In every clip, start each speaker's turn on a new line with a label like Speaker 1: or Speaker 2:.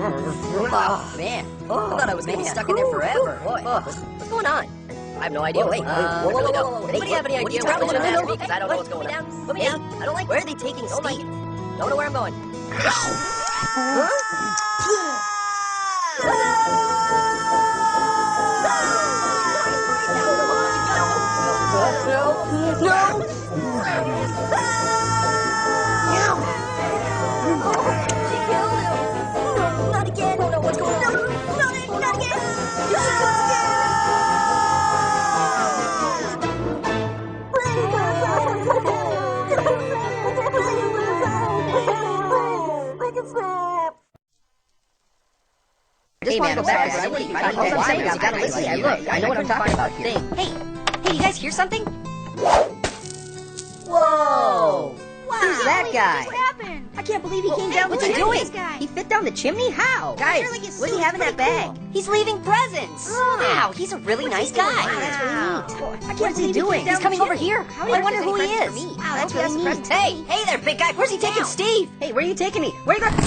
Speaker 1: Oh, man. I thought I was going to be stuck in there forever. What's going on? I have no idea. Whoa. Anybody have any idea what's going on? Because I don't know what's going on. Put me down. I don't like. Where are they taking Steve? Don't know where I'm going. Not again. Oh no, what's going on? Not again.
Speaker 2: Hey man, I'm sorry. All I'm saying is you gotta listen. Look, I know what I'm talking about here.
Speaker 1: Hey, you guys hear something?
Speaker 2: Whoa! Who's that guy?
Speaker 3: What happened?
Speaker 2: I can't believe he came down.
Speaker 1: What's he doing?
Speaker 2: He fit down the chimney? How? Guys, what do you have in that bag?
Speaker 1: He's leaving presents. Wow, he's a really nice guy.
Speaker 2: Wow. What's he doing?
Speaker 1: He's coming over here. I wonder who he is.
Speaker 2: Wow, that's really neat.
Speaker 1: Hey there, big guy. Where's he taking Steve?
Speaker 2: Hey, where are you taking me? Where are you going?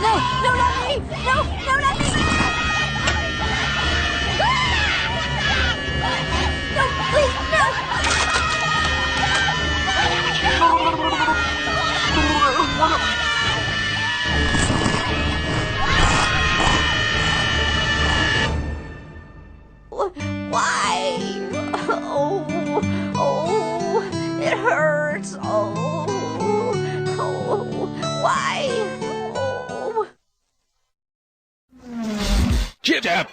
Speaker 1: No, not me! No, not me! No, please, no! Why? Oh, it hurts. Why?
Speaker 4: Jib Jab!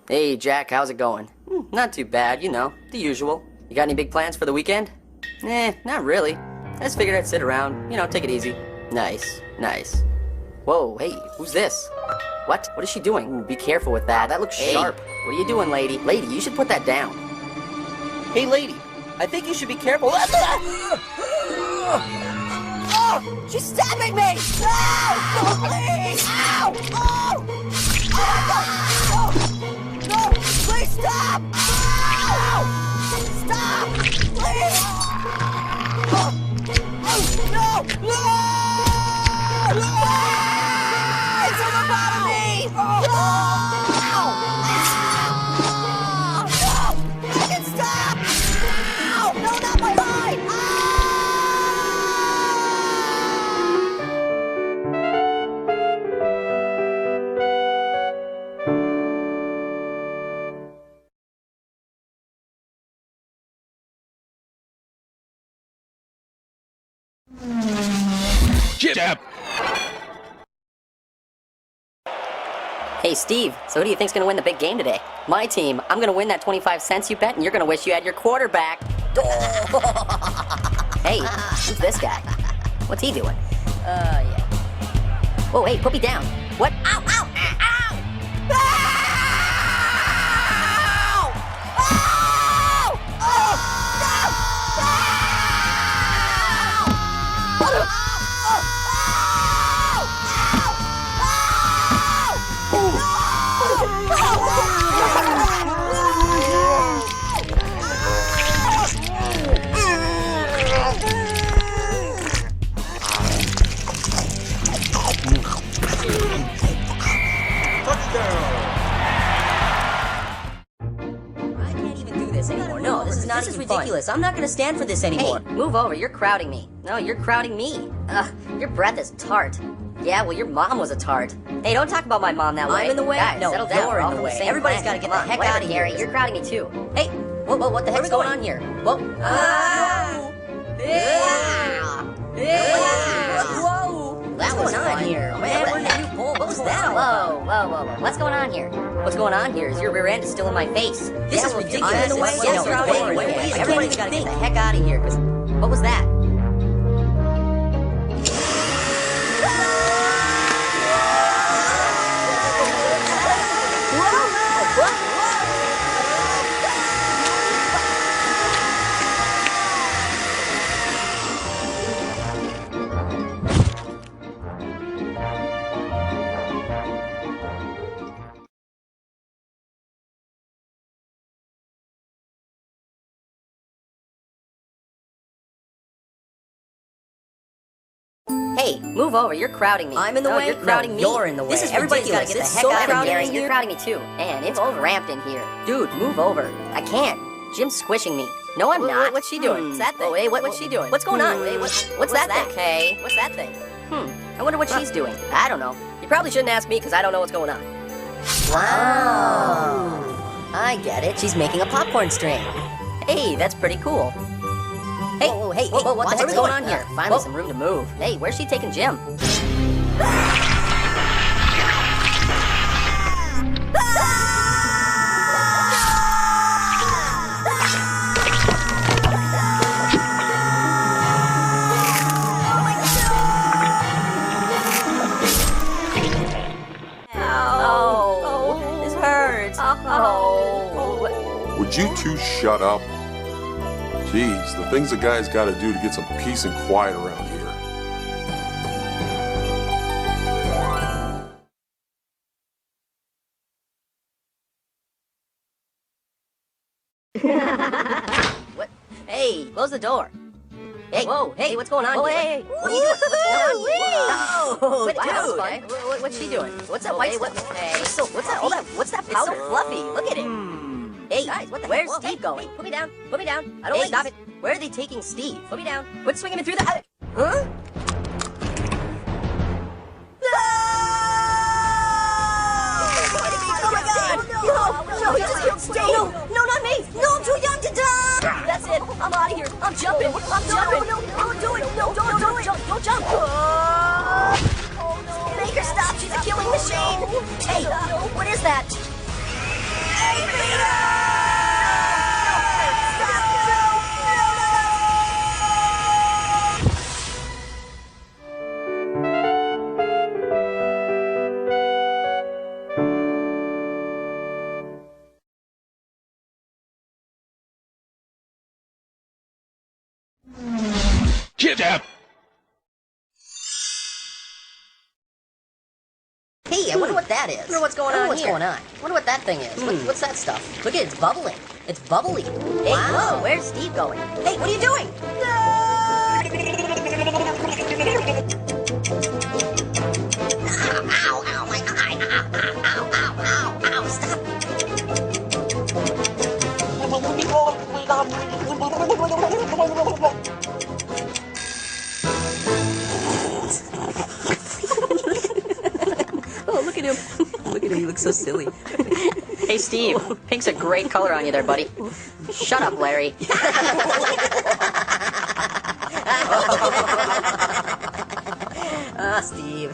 Speaker 5: Hey, Jack, how's it going? Not too bad, you know, the usual. You got any big plans for the weekend? Not really. I just figured I'd sit around, take it easy. Nice. Whoa, hey, who's this? What? What is she doing? Ooh, be careful with that. That looks sharp. What are you doing, lady? Lady, you should put that down.
Speaker 6: Hey, lady, I think you should be careful.
Speaker 1: Oh, she's stabbing me! No, please! Ow! Oh! Oh, no, please stop! Ow! Stop! Please! Oh, no! No! It's on the bottom of me! No! No! Make it stop! Ow! No, not my eye!
Speaker 4: Jib Jab!
Speaker 5: Hey, Steve, so who do you think's gonna win the big game today? My team. I'm gonna win that 25 cents you bet, and you're gonna wish you had your quarterback. Hey, who's this guy? What's he doing?
Speaker 1: Yeah.
Speaker 5: Whoa, hey, put me down. What?
Speaker 1: Ow! Ow! Ow! Ow! Ow! Oh, no! This is ridiculous. I'm not going to stand for this anymore.
Speaker 5: Hey, move over. You're crowding me. No, you're crowding me. Your breath is tart. Yeah, well, your mom was a tart. Hey, don't talk about my mom that way.
Speaker 1: I'm in the way?
Speaker 5: Guys,
Speaker 1: No,
Speaker 5: settle down.
Speaker 1: you're
Speaker 5: We're all
Speaker 1: in the
Speaker 5: from
Speaker 1: way.
Speaker 5: same
Speaker 1: Everybody's
Speaker 5: planet.
Speaker 1: gotta get the heck
Speaker 5: Whatever,
Speaker 1: out of here.
Speaker 5: Gary. You're crowding me too.
Speaker 1: Hey, what the heck's going on here? Whoa. Whoa. What's going on here? Man, where did you pull? What was that?
Speaker 5: Whoa. What's going on here? What's going on here is your rear end is still in my face.
Speaker 1: This is ridiculous.
Speaker 5: I'm in the way.
Speaker 1: Yes, you're in the way. Everybody's gotta get the heck out of here.
Speaker 5: What was that? Hey, move over. You're crowding me.
Speaker 1: I'm in the way?
Speaker 5: You're crowding
Speaker 1: No,
Speaker 5: me.
Speaker 1: you're in the way.
Speaker 5: This is
Speaker 1: Everybody's
Speaker 5: ridiculous.
Speaker 1: gotta get the
Speaker 5: It's
Speaker 1: heck
Speaker 5: so
Speaker 1: out of
Speaker 5: crowded
Speaker 1: here.
Speaker 5: in here. You're crowding me too. And it's cramped in here. Dude, move over. I can't. Jim's squishing me. No, I'm not. What's she doing? What's that thing? Oh, hey, what's she doing? What's going on? Hey, what's that thing? Okay. What's that thing? I wonder what she's doing. I don't know. You probably shouldn't ask me because I don't know what's going on.
Speaker 1: Wow. I get it. She's making a popcorn string.
Speaker 5: Hey, that's pretty cool. Hey, what the heck's going on here? Finally some room to move. Hey, where's she taking Jim? Oh, this hurts. Oh.
Speaker 3: Would you two shut up? Jeez, the things a guy's got to do to get some peace and quiet around here.
Speaker 5: What? Hey, close the door. Hey, whoa, hey, what's going on here? Hey, what are you doing? What's going on here?
Speaker 1: Whoa,
Speaker 5: Wait, that was
Speaker 1: dude.
Speaker 5: fun. What's she doing? What's that white stuff? Hey,
Speaker 1: What's that? All that? What's that
Speaker 5: it's
Speaker 1: powder?
Speaker 5: so fluffy. Look at it. Hey, guys, what the
Speaker 1: Where's
Speaker 5: heck?
Speaker 1: Steve going?
Speaker 5: Hey, put me down. Put me down. I don't like
Speaker 1: Stop
Speaker 5: this.
Speaker 1: it.
Speaker 5: Where are they taking Steve? Put me down. Quit swinging me through the... Huh?
Speaker 1: Oh my God! No, he just killed Steve! No, not me! No, I'm too young to die!
Speaker 5: That's it. I'm out of here. I'm jumping. I'm jumping.
Speaker 1: No, don't do it! No, don't jump! Don't jump! Make her stop! She's a killing machine! Hey, what is that? Hey, Peter!
Speaker 3: Jib Jab!
Speaker 1: Hey, I wonder what that is.
Speaker 5: I wonder what's going on
Speaker 1: What's
Speaker 5: here.
Speaker 1: going on?
Speaker 5: I wonder what that thing is. What's that stuff?
Speaker 1: Look at it, it's bubbling. It's bubbly.
Speaker 5: Hey,
Speaker 1: Wow.
Speaker 5: whoa, where's Steve going?
Speaker 1: Hey, what are you doing? Ow, ow, my eye. Ow, stop.
Speaker 5: Oh, look at him. Look at him, he looks so silly. Hey, Steve, pink's a great color on you there, buddy. Shut up, Larry.
Speaker 1: Ah, Steve.